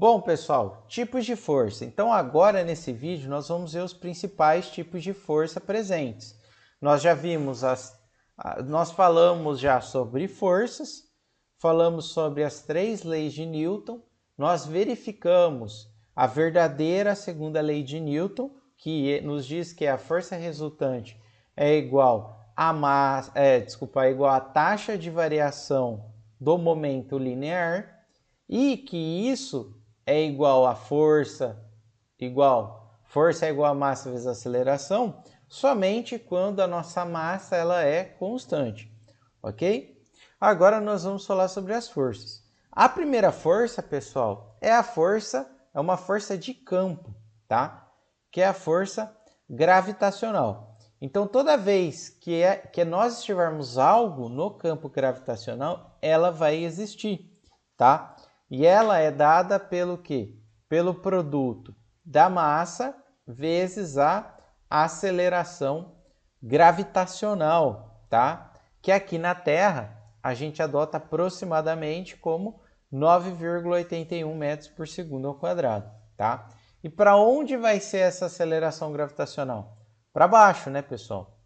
Bom, pessoal, tipos de força. Então, agora nesse vídeo, nós vamos ver os principais tipos de força presentes. Nós já vimos nós falamos já sobre forças, falamos sobre as 3 leis de Newton, nós verificamos a verdadeira segunda lei de Newton, que nos diz que a força resultante é igual é igual à taxa de variação do momento linear e que isso é igual a força é igual a massa vezes aceleração somente quando a nossa massa ela é constante, ok? Agora nós vamos falar sobre as forças. A primeira força, pessoal, é uma força de campo, tá? Que é a força gravitacional. Então, toda vez que nós estivermos algo no campo gravitacional, ela vai existir, tá? E ela é dada pelo quê? Pelo produto da massa vezes a aceleração gravitacional, tá? Que aqui na Terra a gente adota aproximadamente como 9,81 metros por segundo ao quadrado, tá? E para onde vai ser essa aceleração gravitacional? Para baixo, né, pessoal?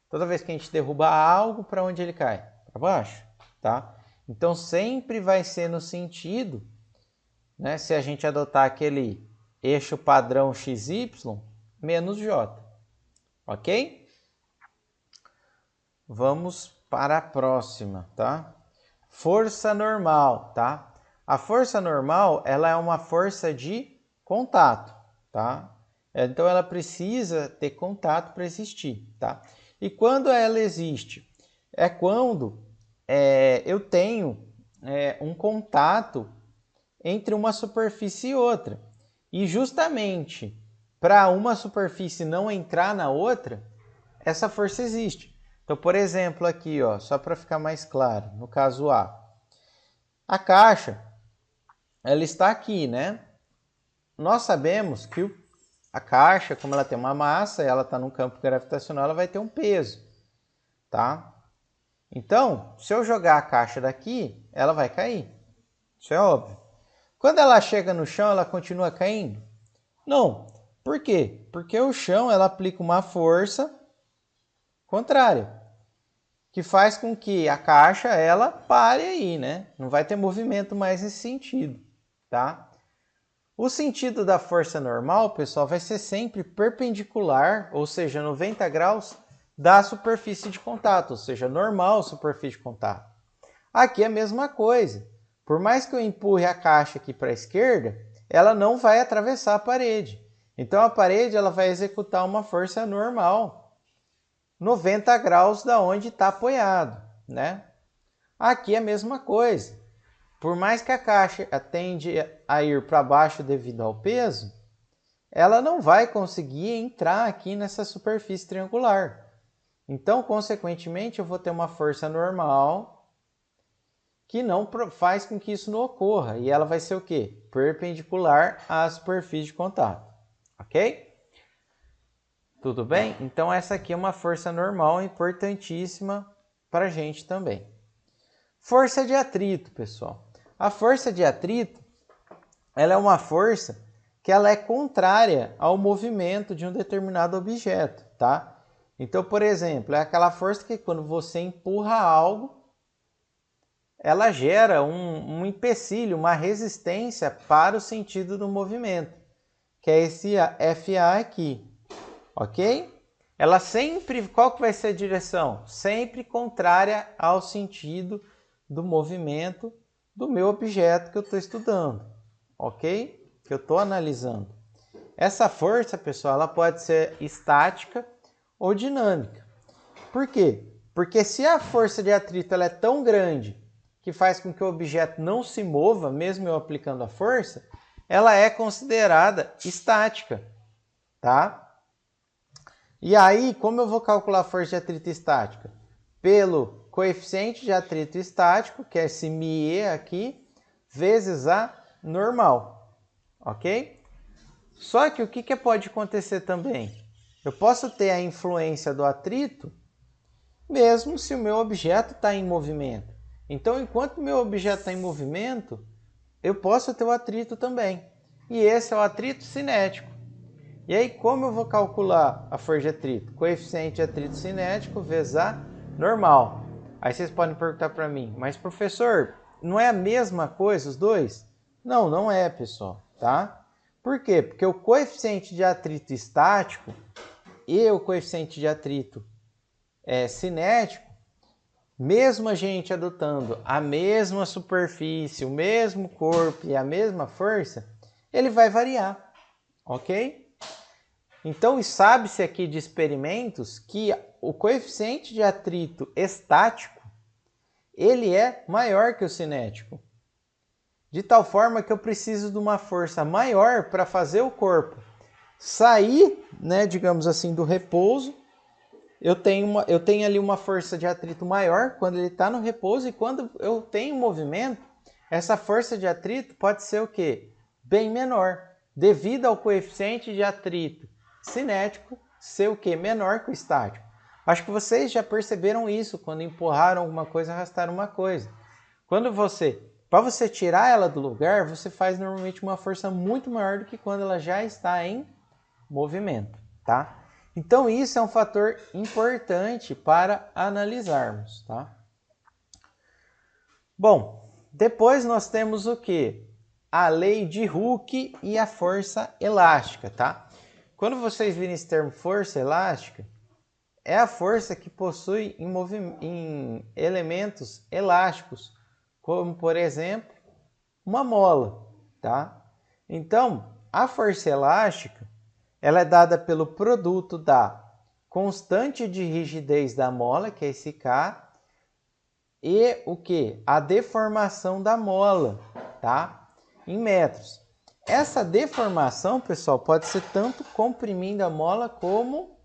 Toda vez que a gente derruba algo, para onde ele cai? Para baixo, tá? Então sempre vai ser no sentido, né, se a gente adotar aquele eixo padrão XY menos J, ok? Vamos para a próxima, tá? Força normal, tá? A força normal, ela é uma força de contato, tá? Então ela precisa ter contato para existir, tá? E quando ela existe? É quando eu tenho um contato entre uma superfície e outra. E justamente para uma superfície não entrar na outra, essa força existe. Então, por exemplo, aqui, ó, só para ficar mais claro, no caso a caixa, ela está aqui, né? Nós sabemos que a caixa, como ela tem uma massa, ela está no campo gravitacional, ela vai ter um peso, tá? Então, se eu jogar a caixa daqui, ela vai cair. Isso é óbvio. Quando ela chega no chão, ela continua caindo? Não. Por quê? Porque o chão ela aplica uma força contrária, que faz com que a caixa ela pare aí, né? Não vai ter movimento mais nesse sentido, tá? O sentido da força normal, pessoal, vai ser sempre perpendicular, ou seja, 90 graus da superfície de contato, ou seja, normal superfície de contato. Aqui é a mesma coisa. Por mais que eu empurre a caixa aqui para a esquerda, ela não vai atravessar a parede. Então a parede ela vai executar uma força normal, 90 graus da onde está apoiado, né? Aqui é a mesma coisa. Por mais que a caixa tende a ir para baixo devido ao peso, ela não vai conseguir entrar aqui nessa superfície triangular. Então, consequentemente, eu vou ter uma força normal que não faz com que isso não ocorra. E ela vai ser o quê? Perpendicular à superfície de contato. Ok? Tudo bem? Então, essa aqui é uma força normal importantíssima para a gente também. Força de atrito, pessoal. A força de atrito, ela é uma força que ela é contrária ao movimento de um determinado objeto, tá? Então, por exemplo, é aquela força que quando você empurra algo, ela gera um empecilho, uma resistência para o sentido do movimento, que é esse FA aqui, ok? Ela sempre, qual que vai ser a direção? Sempre contrária ao sentido do movimento do meu objeto que eu estou estudando, ok? Que eu estou analisando. Essa força, pessoal, ela pode ser estática ou dinâmica. Por quê? Porque se a força de atrito ela é tão grande que faz com que o objeto não se mova, mesmo eu aplicando a força, ela é considerada estática, tá? E aí, como eu vou calcular a força de atrito estática? Pelo coeficiente de atrito estático, que é esse μe aqui, vezes a normal, ok? Só que o que pode acontecer também? Eu posso ter a influência do atrito, mesmo se o meu objeto está em movimento. Então, enquanto o meu objeto está em movimento, eu posso ter o atrito também. e esse é o atrito cinético. E aí, como eu vou calcular a força de atrito? Coeficiente de atrito cinético vezes A normal. Aí vocês podem perguntar para mim, mas professor, não é a mesma coisa os dois? Não, não é, pessoal, tá? Por quê? Porque o coeficiente de atrito estático e o coeficiente de atrito cinético, mesmo a gente adotando a mesma superfície, o mesmo corpo e a mesma força, ele vai variar, ok? Então, sabe-se aqui de experimentos que o coeficiente de atrito estático, ele é maior que o cinético. De tal forma que eu preciso de uma força maior para fazer o corpo sair, né, digamos assim, do repouso. Eu tenho ali uma força de atrito maior quando ele está no repouso, e quando eu tenho movimento, essa força de atrito pode ser o quê? Bem menor, devido ao coeficiente de atrito cinético ser o quê? Menor que o estático. Acho que vocês já perceberam isso quando empurraram alguma coisa, arrastaram uma coisa. Para você tirar ela do lugar, você faz normalmente uma força muito maior do que quando ela já está em movimento, tá? Então, isso é um fator importante para analisarmos, tá? Bom, depois nós temos o que? A lei de Hooke e a força elástica, tá? Quando vocês virem esse termo força elástica, é a força que possui em elementos elásticos, como, por exemplo, uma mola, tá? Então, a força elástica, ela é dada pelo produto da constante de rigidez da mola, que é esse K, e o que? A deformação da mola, tá? Em metros. Essa deformação, pessoal, pode ser tanto comprimindo a mola como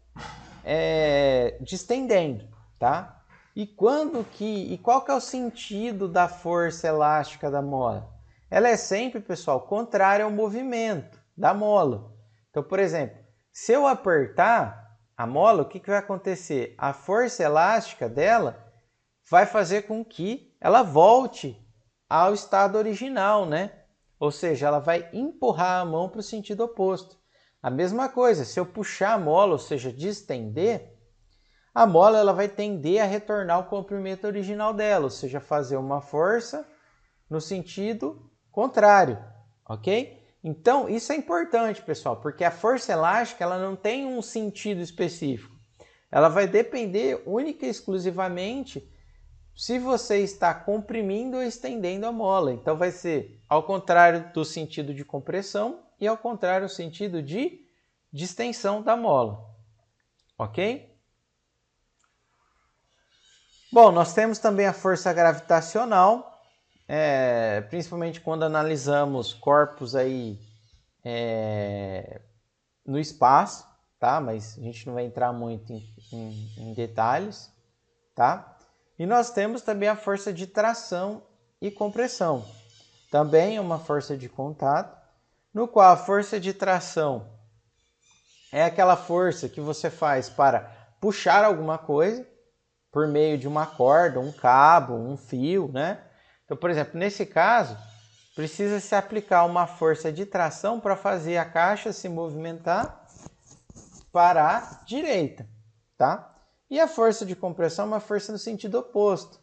distendendo, tá? E qual que é o sentido da força elástica da mola? Ela é sempre, pessoal, contrária ao movimento da mola. Então, por exemplo, se eu apertar a mola, o que vai acontecer? A força elástica dela vai fazer com que ela volte ao estado original, né? Ou seja, ela vai empurrar a mão para o sentido oposto. A mesma coisa, se eu puxar a mola, ou seja, distender, a mola ela vai tender a retornar ao comprimento original dela, ou seja, fazer uma força no sentido contrário, ok? Então, isso é importante, pessoal, porque a força elástica ela não tem um sentido específico. Ela vai depender única e exclusivamente se você está comprimindo ou estendendo a mola. Então, vai ser ao contrário do sentido de compressão e ao contrário do sentido de distensão da mola, ok? Bom, nós temos também a força gravitacional, principalmente quando analisamos corpos aí no espaço, tá? Mas a gente não vai entrar muito em detalhes, tá? E nós temos também a força de tração e compressão, também é uma força de contato, no qual a força de tração é aquela força que você faz para puxar alguma coisa por meio de uma corda, um cabo, um fio, né? Então, por exemplo, nesse caso, precisa se aplicar uma força de tração para fazer a caixa se movimentar para a direita, tá? E a força de compressão é uma força no sentido oposto,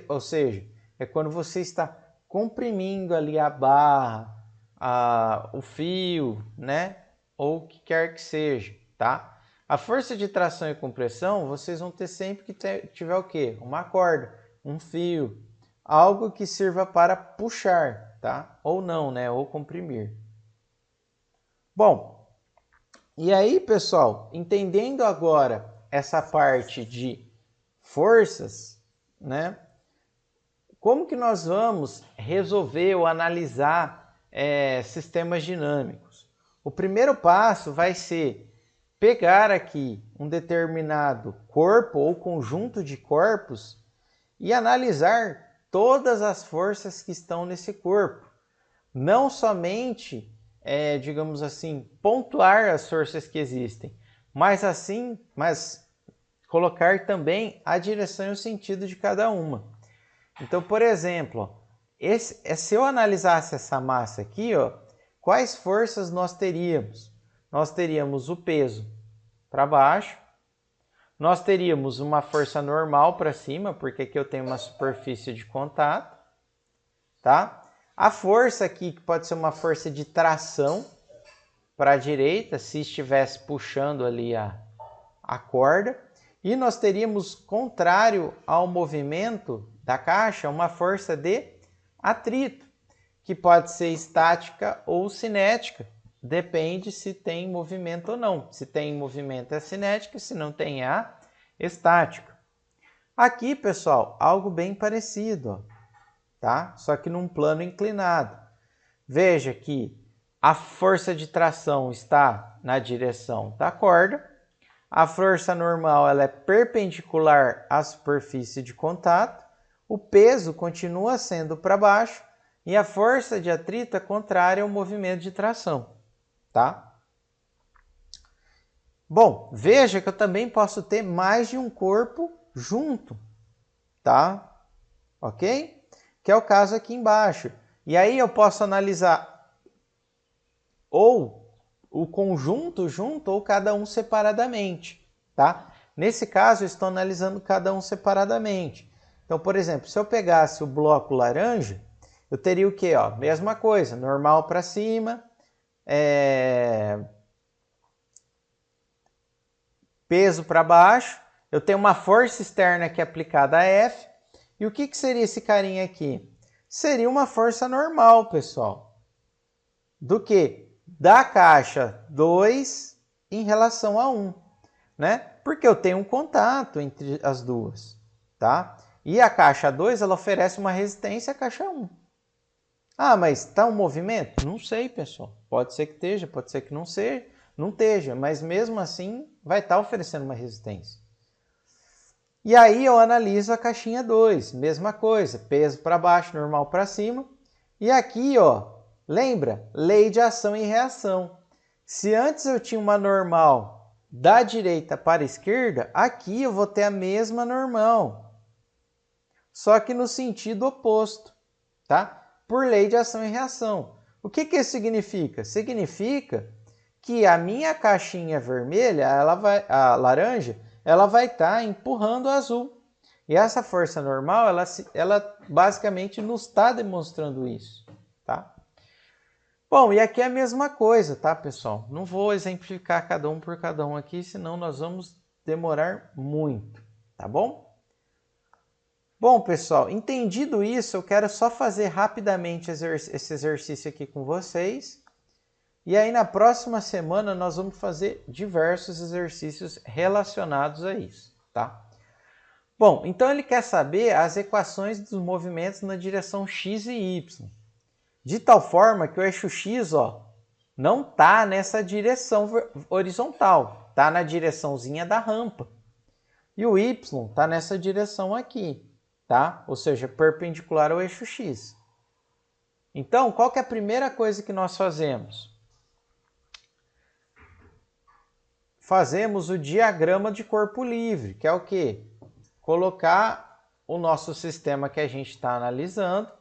ou seja, é quando você está comprimindo ali a barra, o fio, né? Ou o que quer que seja, tá? A força de tração e compressão, vocês vão ter sempre que tiver o quê? Uma corda, um fio, algo que sirva para puxar, tá? Ou não, né? Ou comprimir. Bom, e aí, pessoal, entendendo agora essa parte de forças, né? Como que nós vamos resolver ou analisar sistemas dinâmicos? O primeiro passo vai ser pegar aqui um determinado corpo ou conjunto de corpos e analisar todas as forças que estão nesse corpo. Não somente, digamos assim, pontuar as forças que existem, mas colocar também a direção e o sentido de cada uma. Então, por exemplo, se eu analisasse essa massa aqui, ó, quais forças nós teríamos? Nós teríamos o peso para baixo, nós teríamos uma força normal para cima, porque aqui eu tenho uma superfície de contato, tá? A força aqui, que pode ser uma força de tração para a direita, se estivesse puxando ali a corda. E nós teríamos, contrário ao movimento da caixa, uma força de atrito, que pode ser estática ou cinética. Depende se tem movimento ou não. Se tem movimento é cinética, se não tem é estática. Aqui, pessoal, algo bem parecido, ó, tá? Só que num plano inclinado. Veja que a força de tração está na direção da corda. A força normal ela é perpendicular à superfície de contato. O peso continua sendo para baixo e a força de atrito é contrária ao movimento de tração, tá? Bom, veja que eu também posso ter mais de um corpo junto, tá? Ok? Que é o caso aqui embaixo. E aí eu posso analisar ou o conjunto junto ou cada um separadamente, tá? Nesse caso, eu estou analisando cada um separadamente. Então, por exemplo, se eu pegasse o bloco laranja, eu teria o quê? Ó, mesma coisa, normal para cima, peso para baixo, eu tenho uma força externa aqui aplicada a F, e o que seria esse carinha aqui? Seria uma força normal, pessoal. Do que? Da caixa 2 em relação a 1, né? Porque eu tenho um contato entre as duas, tá? E a caixa 2, ela oferece uma resistência à caixa 1. Ah, mas está um movimento? Não sei, pessoal. Pode ser que esteja, pode ser que não seja, não esteja, mas mesmo assim vai estar oferecendo uma resistência. E aí eu analiso a caixinha 2, mesma coisa, peso para baixo, normal para cima. E aqui, ó, lembra? Lei de ação e reação. Se antes eu tinha uma normal da direita para a esquerda, aqui eu vou ter a mesma normal, só que no sentido oposto, tá? Por lei de ação e reação. O que isso significa? Significa que a minha caixinha vermelha, a laranja, ela vai estar empurrando o azul. E essa força normal, ela basicamente nos está demonstrando isso, tá? Bom, e aqui é a mesma coisa, tá, pessoal? Não vou exemplificar cada um por cada um aqui, senão nós vamos demorar muito, tá bom? Bom, pessoal, entendido isso, eu quero só fazer rapidamente esse exercício aqui com vocês. E aí, na próxima semana, nós vamos fazer diversos exercícios relacionados a isso, tá? Bom, então ele quer saber as equações dos movimentos na direção x e y. De tal forma que o eixo x, ó, não está nessa direção horizontal, está na direçãozinha da rampa. E o y está nessa direção aqui, tá? Ou seja, perpendicular ao eixo x. Então, qual que é a primeira coisa que nós fazemos? Fazemos o diagrama de corpo livre, que é o quê? Colocar o nosso sistema que a gente está analisando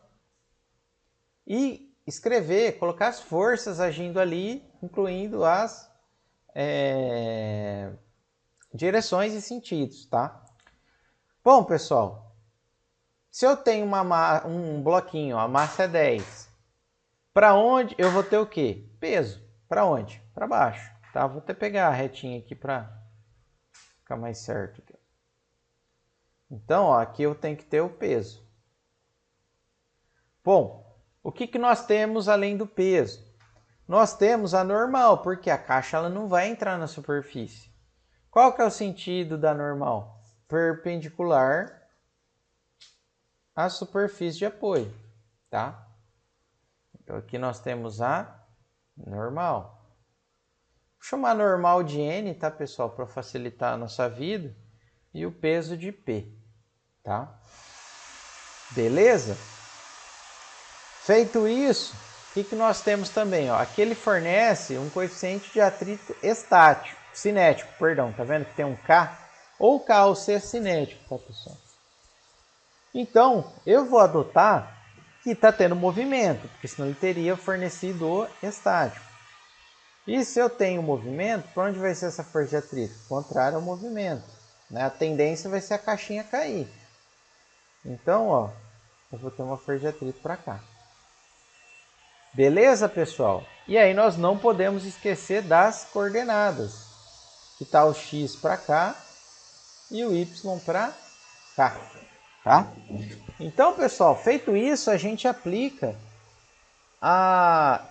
e escrever, colocar as forças agindo ali, incluindo as direções e sentidos, tá? Bom, pessoal, se eu tenho um bloquinho, ó, a massa é 10, para onde eu vou ter o quê? Peso. Para onde? Para baixo. Tá? Vou até pegar a retinha aqui para ficar mais certo. Então, ó, aqui eu tenho que ter o peso. Bom, o que nós temos além do peso? Nós temos a normal, porque a caixa ela não vai entrar na superfície. Qual que é o sentido da normal? Perpendicular à superfície de apoio, tá? Então, aqui nós temos a normal. Vou chamar normal de N, tá, pessoal? Para facilitar a nossa vida. E o peso de P, tá? Beleza? Feito isso, o que nós temos também? Ó? Aqui ele fornece um coeficiente de atrito cinético, perdão. Tá vendo que tem um K? Ou K ou C é cinético, tá, pessoal? Então, eu vou adotar que está tendo movimento, porque senão ele teria fornecido o estático. E se eu tenho movimento, para onde vai ser essa força de atrito? Contrário ao movimento, né? A tendência vai ser a caixinha cair. Então, ó, eu vou ter uma força de atrito para cá. Beleza, pessoal? E aí nós não podemos esquecer das coordenadas. Que está o x para cá e o y para cá. Tá? Então, pessoal, feito isso, a gente aplica a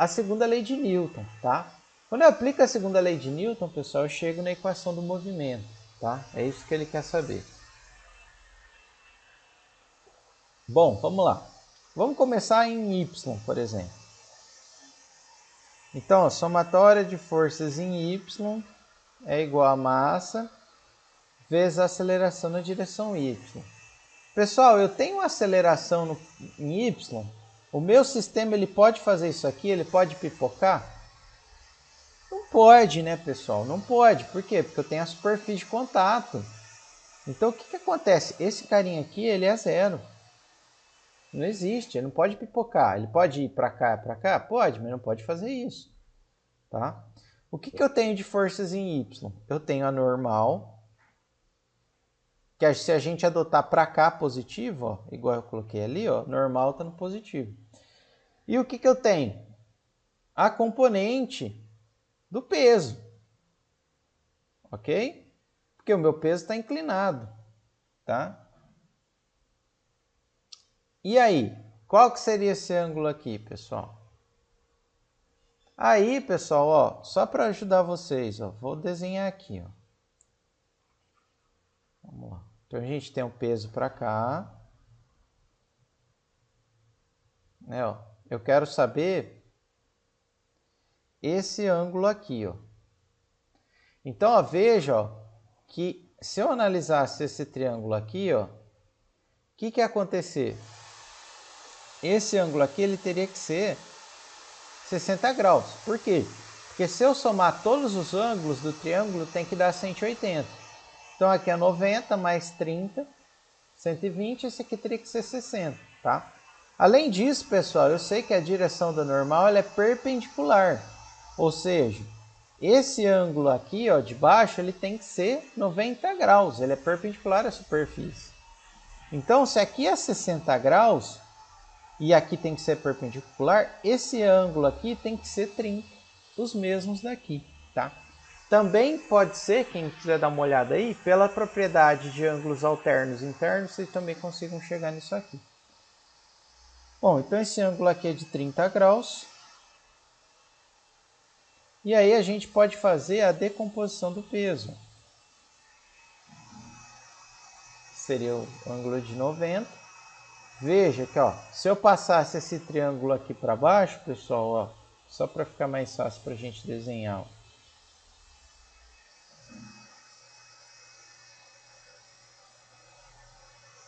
segunda lei de Newton, tá? Quando eu aplico a segunda lei de Newton, pessoal, eu chego na equação do movimento, tá? É isso que ele quer saber. Bom, vamos lá. Vamos começar em y, por exemplo. Então, a somatória de forças em y é igual a massa vezes a aceleração na direção y. Pessoal, eu tenho uma aceleração em y. O meu sistema ele pode fazer isso aqui? Ele pode pipocar? Não pode, né, pessoal? Não pode. Por quê? Porque eu tenho a superfície de contato. Então, o que acontece? Esse carinha aqui, ele é zero. Não existe, ele não pode pipocar. Ele pode ir para cá, para cá? Pode, mas não pode fazer isso. Tá? O que eu tenho de forças em y? Eu tenho a normal, que se a gente adotar para cá positivo, ó, igual eu coloquei ali, ó, normal está no positivo. E o que eu tenho? A componente do peso. Ok? Porque o meu peso está inclinado. Tá? E aí? Qual que seria esse ângulo aqui, pessoal? Aí, pessoal, ó, só para ajudar vocês, ó, vou desenhar aqui. Ó. Vamos lá. Então, a gente tem um peso para cá. Né, ó. Eu quero saber esse ângulo aqui. Ó. Então, ó, veja ó, que se eu analisasse esse triângulo aqui, ó, o que ia acontecer? Esse ângulo aqui ele teria que ser 60 graus. Por quê? Porque se eu somar todos os ângulos do triângulo, tem que dar 180. Então, aqui é 90 mais 30, 120. Esse aqui teria que ser 60, tá? Além disso, pessoal, eu sei que a direção da normal ela é perpendicular. Ou seja, esse ângulo aqui, ó, de baixo, ele tem que ser 90 graus. Ele é perpendicular à superfície. Então, se aqui é 60 graus e aqui tem que ser perpendicular, esse ângulo aqui tem que ser 30. Os mesmos daqui, tá? Também pode ser, quem quiser dar uma olhada aí, pela propriedade de ângulos alternos internos, vocês também consigam chegar nisso aqui. Bom, então esse ângulo aqui é de 30 graus. E aí a gente pode fazer a decomposição do peso. Seria o ângulo de 90. Veja que, ó, se eu passasse esse triângulo aqui para baixo, pessoal, ó, só para ficar mais fácil para a gente desenhar. Ó.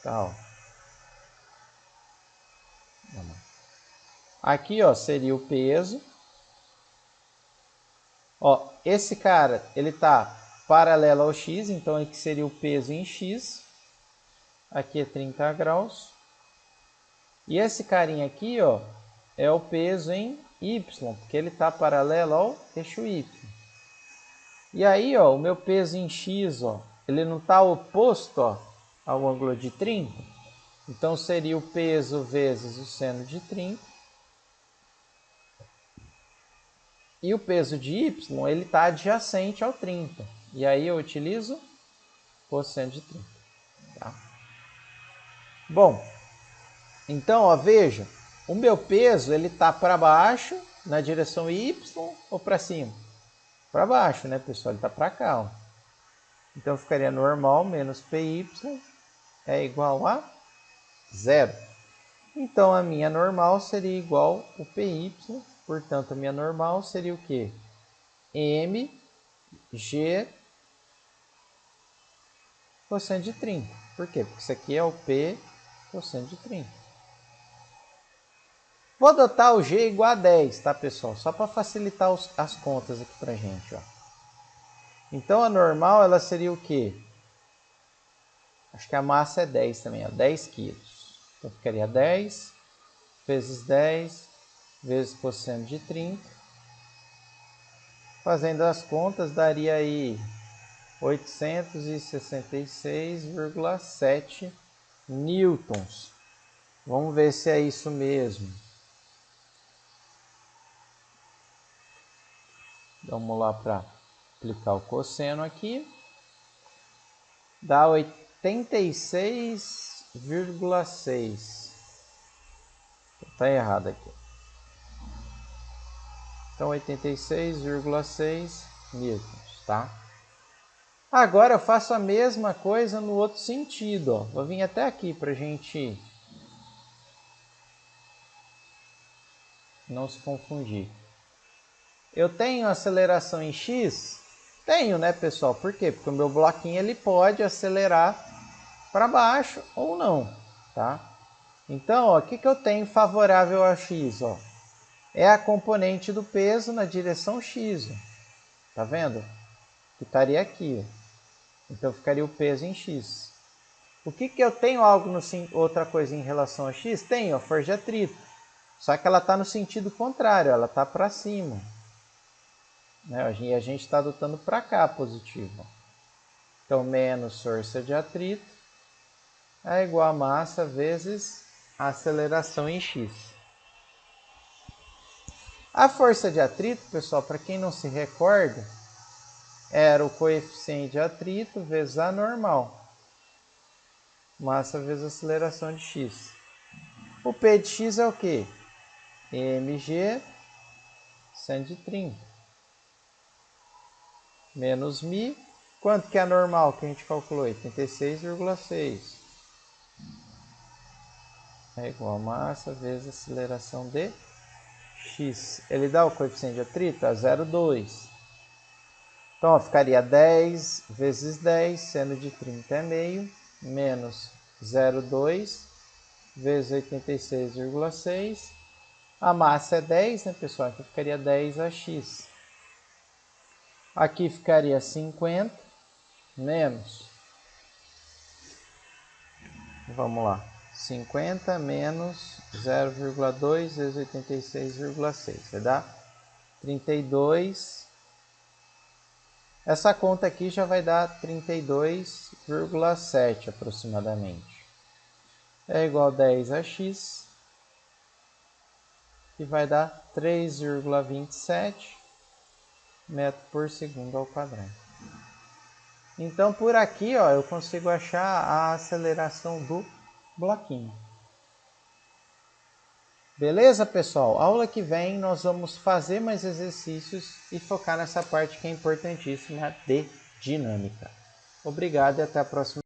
Tá, ó. Aqui, ó, seria o peso. Ó, esse cara, ele tá paralelo ao x, então aqui seria o peso em x. Aqui é 30 graus. E esse carinha aqui, ó, é o peso em y, porque ele tá paralelo ao eixo y. E aí, ó, o meu peso em x, ó, ele não tá oposto, ó, ao ângulo de 30. Então, seria o peso vezes o seno de 30. E o peso de y, ele está adjacente ao 30. E aí eu utilizo cosseno de 30. Tá? Bom, então, ó, veja, o meu peso ele está para baixo, na direção y, ou para cima? Para baixo, né, pessoal? Ele está para cá. Ó. Então, ficaria normal menos py é igual a 0. Então, a minha normal seria igual ao py. Portanto, a minha normal seria o quê? mg cosseno de 30. Por quê? Porque isso aqui é o p cosseno de 30. Vou adotar o g igual a 10, tá, pessoal? Só para facilitar as contas aqui para a gente. Ó. Então, a normal ela seria o quê? Acho que a massa é 10 também, ó, 10 quilos. Então ficaria 10 vezes 10 vezes cosseno de 30. Fazendo as contas, daria aí 866,7 newtons. Vamos ver se é isso mesmo. Vamos lá para aplicar o cosseno aqui. Dá 86,6. Está errado aqui. Então 86,6 newtons, tá? Agora eu faço a mesma coisa no outro sentido, ó. Vou vir até aqui para a gente não se confundir. Eu tenho aceleração em x? Tenho, né, pessoal? Por quê? Porque o meu bloquinho ele pode acelerar para baixo ou não, tá? Então, ó, o que eu tenho favorável a x? Ó? É a componente do peso na direção x. Ó. Tá vendo? Que estaria aqui. Ó. Então, ficaria o peso em x. O que eu tenho outra coisa em relação a x? Tenho a força de atrito. Só que ela está no sentido contrário, ela está para cima. Né? E a gente está adotando para cá positivo. Então, menos força de atrito é igual a massa vezes a aceleração em x. A força de atrito, pessoal, para quem não se recorda, era o coeficiente de atrito vezes a normal. Massa vezes a aceleração de x. O P de x é o quê? mg 130. Menos μ. Quanto que é a normal que a gente calculou? 86,6. É igual a massa vezes a aceleração de x. Ele dá o coeficiente de atrito a 0,2. Então, ó, ficaria 10 vezes 10, seno de 30 é meio, menos 0,2 vezes 86,6. A massa é 10, né, pessoal? Então, ficaria 10 AX. Aqui ficaria 50 menos. Vamos lá. 50 menos 0,2 vezes 86,6. Vai dar 32. Essa conta aqui já vai dar 32,7 aproximadamente. É igual a 10 a x. E vai dar 3,27 metros por segundo ao quadrado. Então, por aqui, ó, eu consigo achar a aceleração do bloquinho. Beleza, pessoal? Aula que vem nós vamos fazer mais exercícios e focar nessa parte que é importantíssima de dinâmica. Obrigado e até a próxima.